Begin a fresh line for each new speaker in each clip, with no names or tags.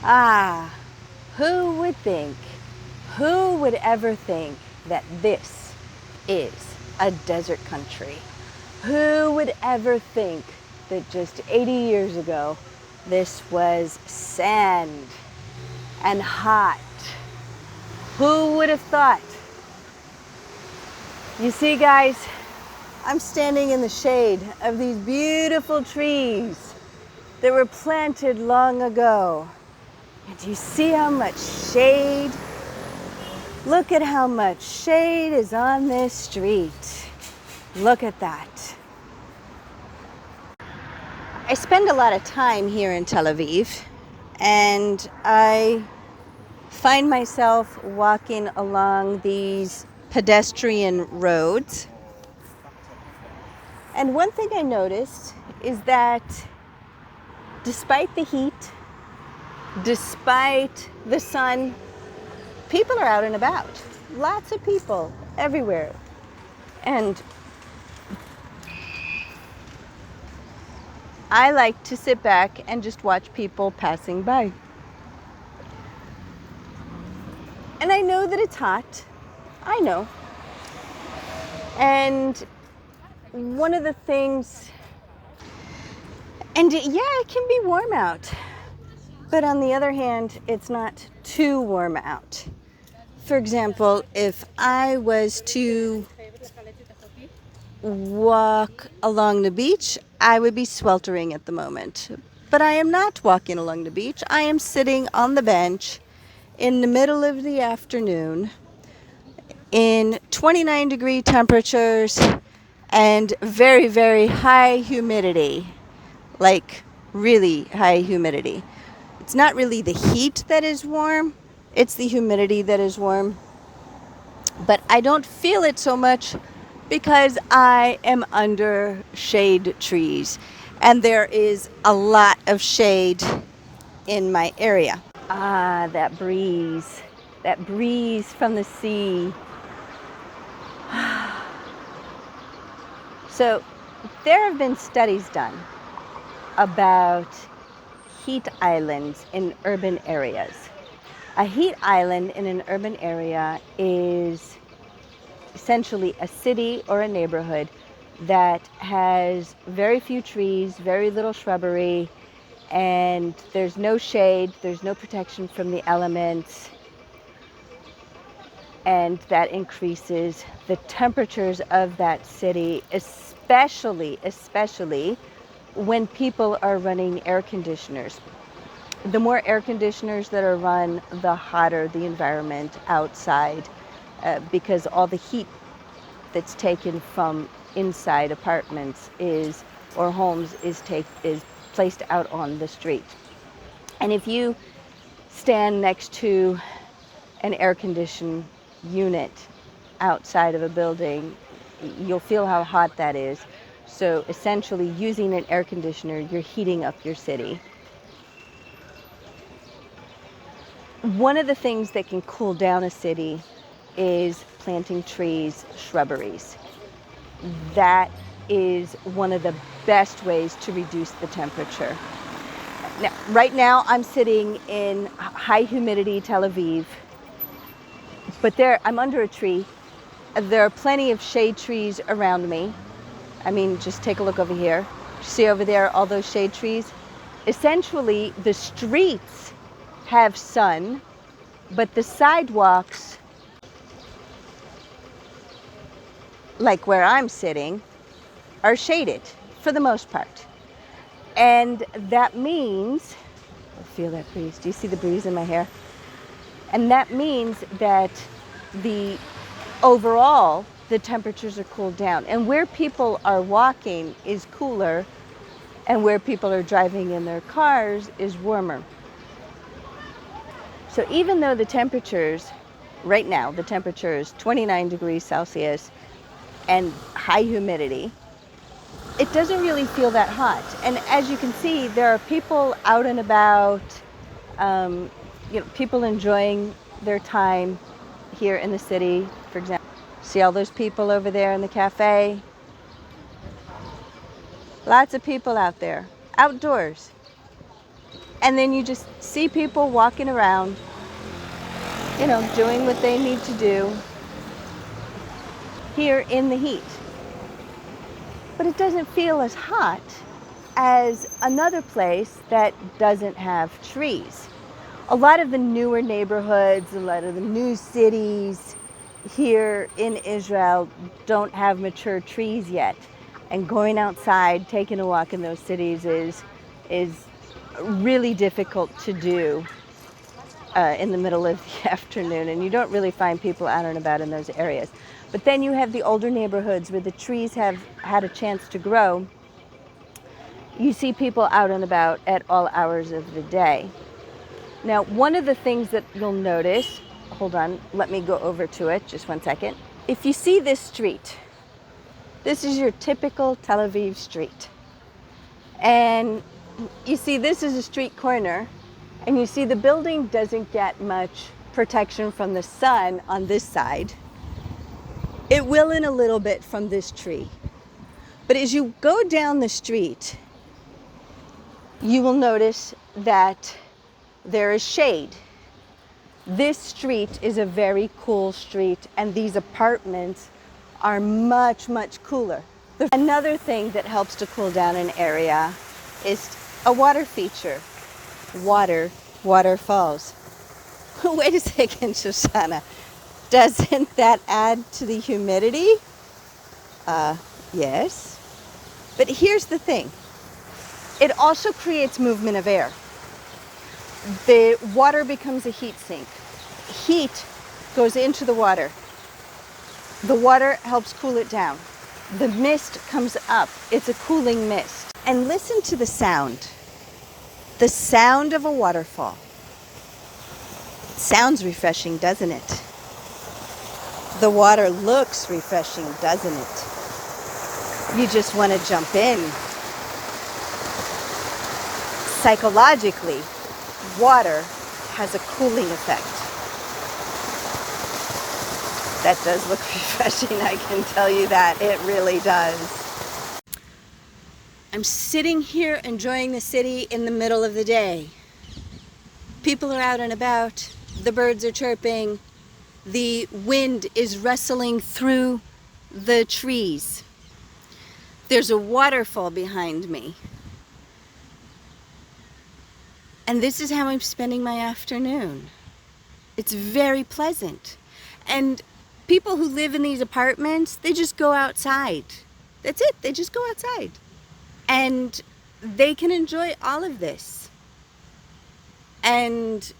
Ah, who would think, who would ever think that this is a desert country? Who would ever think that just 80 years ago this was sand and hot? Who would have thought? You see, guys, I'm standing in the shade of these beautiful trees that were planted long ago. And do you see how much shade? Look at how much shade is on this street. Look at that. I spend a lot of time here in Tel Aviv, and I find myself walking along these pedestrian roads. And one thing I noticed is that despite the heat, despite the sun, people are out and about. Lots of people everywhere. And I like to sit back and just watch people passing by. And I know that it's hot. I know. And one of the things, and yeah, it can be warm out. But on the other hand, it's not too warm out. For example, if I was to walk along the beach, I would be sweltering at the moment. But I am not walking along the beach. I am sitting on the bench in the middle of the afternoon in 29-degree temperatures and very, very high humidity, like really high humidity. It's not really the heat that is warm, it's the humidity that is warm. But I don't feel it so much because I am under shade trees, and there is a lot of shade in my area. Ah, that breeze from the sea. So there have been studies done about heat islands in urban areas. A heat island in an urban area is essentially a city or a neighborhood that has very few trees, very little shrubbery, and there's no shade, there's no protection from the elements, and that increases the temperatures of that city, especially when people are running air conditioners. The more air conditioners that are run, the hotter the environment outside, because all the heat that's taken from inside apartments or homes is placed out on the street. And if you stand next to an air conditioned unit outside of a building, you'll feel how hot that is. So essentially, using an air conditioner, you're heating up your city. One of the things that can cool down a city is planting trees, shrubberies. That is one of the best ways to reduce the temperature. Now, right now, I'm sitting in high humidity Tel Aviv, but I'm under a tree. There are plenty of shade trees around me. I mean, just take a look over here. See over there, all those shade trees? Essentially, the streets have sun, but the sidewalks, like where I'm sitting, are shaded for the most part. And that means, I feel that breeze. Do you see the breeze in my hair? And that means that overall, the temperatures are cooled down. And where people are walking is cooler, and where people are driving in their cars is warmer. So even though the temperatures, right now, the temperature is 29 degrees Celsius and high humidity, it doesn't really feel that hot. And as you can see, there are people out and about, people enjoying their time here in the city. For example, see all those people over there in the cafe? Lots of people out there, outdoors. And then you just see people walking around, doing what they need to do here in the heat. But it doesn't feel as hot as another place that doesn't have trees. A lot of the newer neighborhoods, a lot of the new cities here in Israel don't have mature trees yet. And going outside, taking a walk in those cities is really difficult to do in the middle of the afternoon. And you don't really find people out and about in those areas. But then you have the older neighborhoods where the trees have had a chance to grow. You see people out and about at all hours of the day. Now, one of the things that you'll notice, hold on, let me go over to it, just one second. If you see this street, this is your typical Tel Aviv street. And you see this is a street corner, and you see the building doesn't get much protection from the sun on this side. It will in a little bit from this tree. But as you go down the street, you will notice that there is shade. This street is a very cool street, and these apartments are much, much cooler. Another thing that helps to cool down an area is a water feature. Waterfalls. Wait a second, Shoshana. Doesn't that add to the humidity? Yes. But here's the thing. It also creates movement of air. The water becomes a heat sink. Heat goes into the water. The water helps cool it down. The mist comes up. It's a cooling mist. And listen to the sound. The sound of a waterfall. Sounds refreshing, doesn't it? The water looks refreshing, doesn't it? You just want to jump in. Psychologically, water has a cooling effect. That does look refreshing, I can tell you that. It really does. I'm sitting here enjoying the city in the middle of the day. People are out and about. The birds are chirping. The wind is rustling through the trees. There's a waterfall behind me. And this is how I'm spending my afternoon. It's very pleasant. And people who live in these apartments, they just go outside. That's it. They just go outside. And they can enjoy all of this. And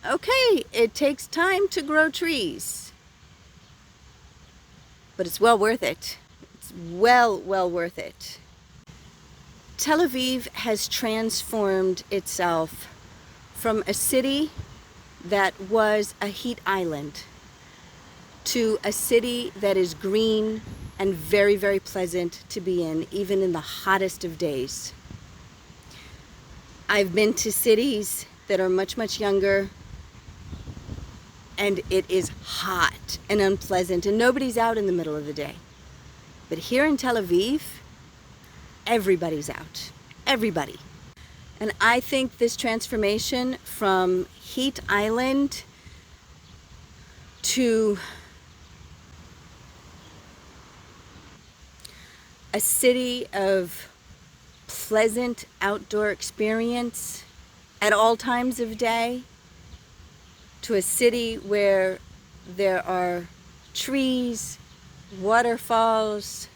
okay, it takes time to grow trees. But it's well worth it. It's well worth it. Tel Aviv has transformed itself from a city that was a heat island to a city that is green and very, very pleasant to be in, even in the hottest of days. I've been to cities that are much, much younger, and it is hot and unpleasant, and nobody's out in the middle of the day. But here in Tel Aviv, everybody's out. Everybody. And I think this transformation from heat island to a city of pleasant outdoor experience at all times of day, to a city where there are trees, waterfalls.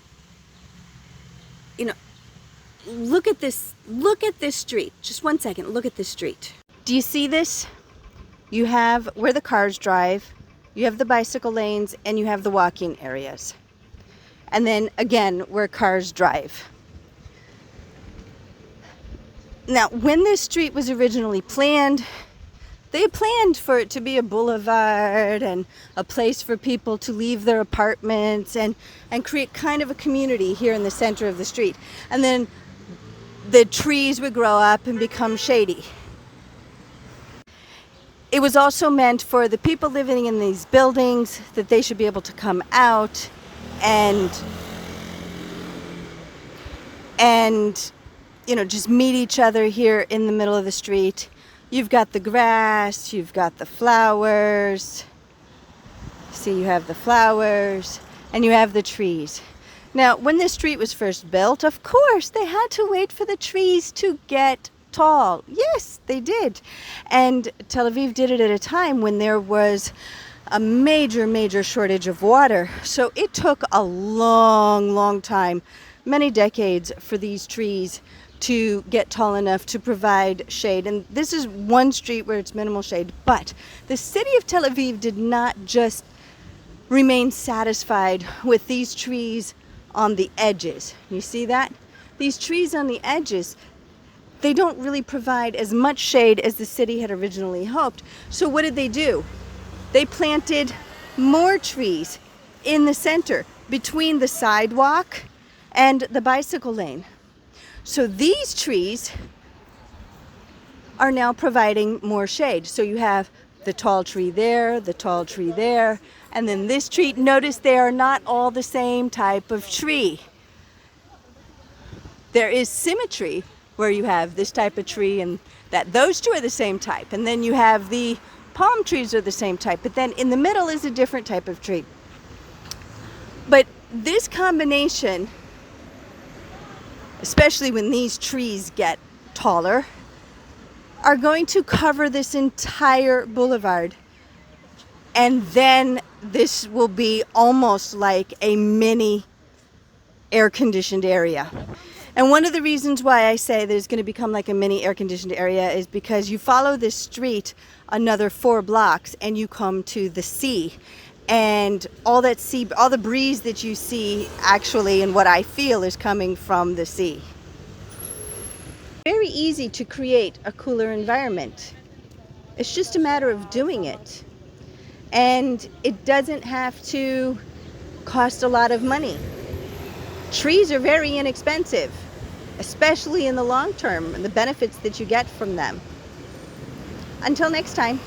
Look at this street. Just one second, look at this street. Do you see this? You have where the cars drive, you have the bicycle lanes, and you have the walking areas. And then again, where cars drive. Now, when this street was originally planned, they planned for it to be a boulevard and a place for people to leave their apartments and create kind of a community here in the center of the street. And then the trees would grow up and become shady. It was also meant for the people living in these buildings that they should be able to come out and just meet each other here in the middle of the street. You've got the grass, you've got the flowers. See, you have the flowers and you have the trees. Now, when this street was first built, of course, they had to wait for the trees to get tall. Yes, they did. And Tel Aviv did it at a time when there was a major shortage of water. So it took a long time, many decades, for these trees to get tall enough to provide shade. And this is one street where it's minimal shade. But the city of Tel Aviv did not just remain satisfied with these trees on the edges. You see that? These trees on the edges, they don't really provide as much shade as the city had originally hoped. So what did they do? They planted more trees in the center between the sidewalk and the bicycle lane. So these trees are now providing more shade. So you have the tall tree there, the tall tree there, and then this tree. Notice they are not all the same type of tree. There is symmetry where you have this type of tree and that those two are the same type. And then you have the palm trees are the same type, but then in the middle is a different type of tree. But this combination, especially when these trees get taller, are going to cover this entire boulevard. And then this will be almost like a mini air-conditioned area. And one of the reasons why I say that it's going to become like a mini air-conditioned area is because you follow this street another 4 blocks and you come to the sea. And all the breeze that you see actually, and what I feel, is coming from the sea. Very easy to create a cooler environment. It's just a matter of doing it. And it doesn't have to cost a lot of money. Trees are very inexpensive, especially in the long term, and the benefits that you get from them. Until next time.